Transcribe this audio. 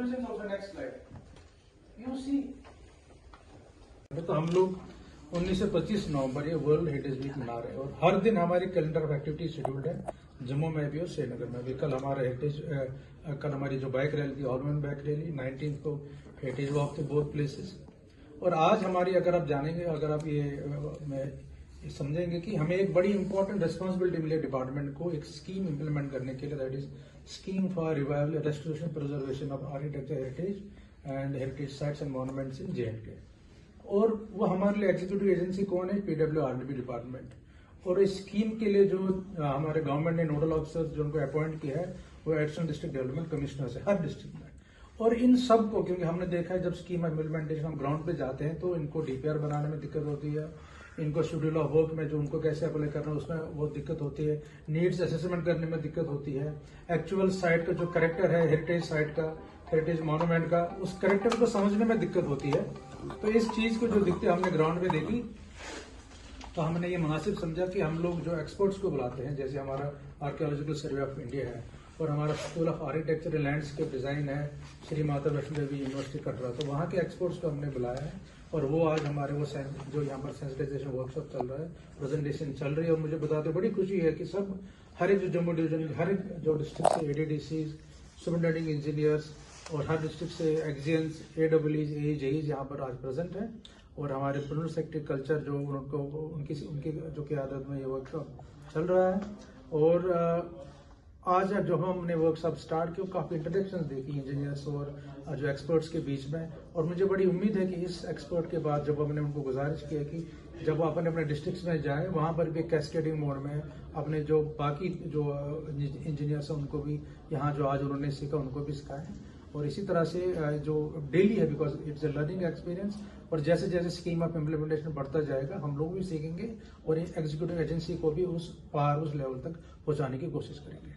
presence also, next slide. You see. तो हम लोग 19 से 25 नवंबर ये वर्ल्ड हेरिटेज वीक मना रहे हैं और हर दिन हमारी कैलेंडर ऑफ एक्टिविटी शेड्यूल्ड है, जम्मू में भी और श्रीनगर में भी। कल हमारा कल हमारी जो बाइक रैली थी, ऑल वुमेन बाइक रैली, 19 को हेरिटेज वॉक थे बोथ प्लेसेस। और आज हमारी, अगर आप जानेंगे, अगर आप ये समझेंगे कि हमें एक बड़ी इंपॉर्टेंट रिस्पॉन्सिबिलिटी मिली डिपार्टमेंट को एक स्कीम इंप्लीमेंट करने के लिए, that is scheme for revival restoration preservation of architecture heritage and heritage sites and monuments in J&K। और वो हमारे लिए एग्जीक्यूटिव एजेंसी कौन है? PWRDB department. और इस स्कीम के लिए जो हमारे गवर्नमेंट ने नोडल ऑफिसर्स जो उनको अपॉइंट किया है वो एडिशनल डिस्ट्रिक्ट डेवलपमेंट कमिश्नर है हर डिस्ट्रिक्ट में। और इन सब को, क्योंकि हमने देखा है जब स्कीम इम्प्लीमेंटेशन हम ग्राउंड पे जाते हैं तो इनको DPR बनाने में दिक्कत होती है, इनको शेड्यूल ऑफ वर्क में जो उनको कैसे अप्लाई करना है उसमें वो दिक्कत होती है, नीड्स असेसमेंट करने में दिक्कत होती है, एक्चुअल साइट का जो करेक्टर है हेरिटेज साइट का, हेरिटेज मॉन्यूमेंट का, उस करेक्टर को समझने में दिक्कत होती है। तो इस चीज को जो दिक्कत हमने ग्राउंड में देखी तो हमने ये मुनासिब समझा कि हम लोग जो एक्सपर्ट्स को बुलाते हैं, जैसे हमारा आर्कियोलॉजिकल सर्वे ऑफ इंडिया है और हमारा school of architecture and landscape design है श्री माता वैष्णो देवी यूनिवर्सिटी कटरा, तो वहाँ के एक्सपर्ट्स को हमने बुलाया है और वो आज हमारे वो जो यहाँ पर सेंसिटाइजेशन वर्कशॉप चल रहा है, प्रेजेंटेशन चल रही है। और मुझे बताते बड़ी खुशी है कि सब हर एक जो जम्मू डिवीजन हर एक जो डिस्ट्रिक्ट से ADDCs, सुपरिटेंडिंग इंजीनियर्स और हर डिस्ट्रिक्ट से एक्जियंस, AEEs, AEs यहाँ पर आज प्रेजेंट है। और हमारे प्रिंसिपल सेक्रेटरी कल्चर जो उनकी जो क़यादत में ये वर्कशॉप चल रहा है। और आज जो हमने वर्कशॉप स्टार्ट किया काफ़ी इंट्रोडक्शन देखी इंजीनियर्स और जो एक्सपर्ट्स के बीच में। और मुझे बड़ी उम्मीद है कि इस एक्सपर्ट के बाद जब हमने उनको गुजारिश किया कि जब अपन अपने डिस्ट्रिक्ट्स में जाएं वहाँ पर भी कैस्केडिंग मोड में अपने जो बाकी जो इंजीनियर्स हैं उनको भी यहाँ जो आज उन्होंने सीखा उनको भी सिखाएं। और इसी तरह से जो डेली है, because it's a learning experience, और जैसे जैसे स्कीम ऑफ इम्प्लीमेंटेशन बढ़ता जाएगा हम लोग भी सीखेंगे और एग्जीक्यूटिव एजेंसी को भी उस लेवल तक पहुंचाने की कोशिश करेंगे।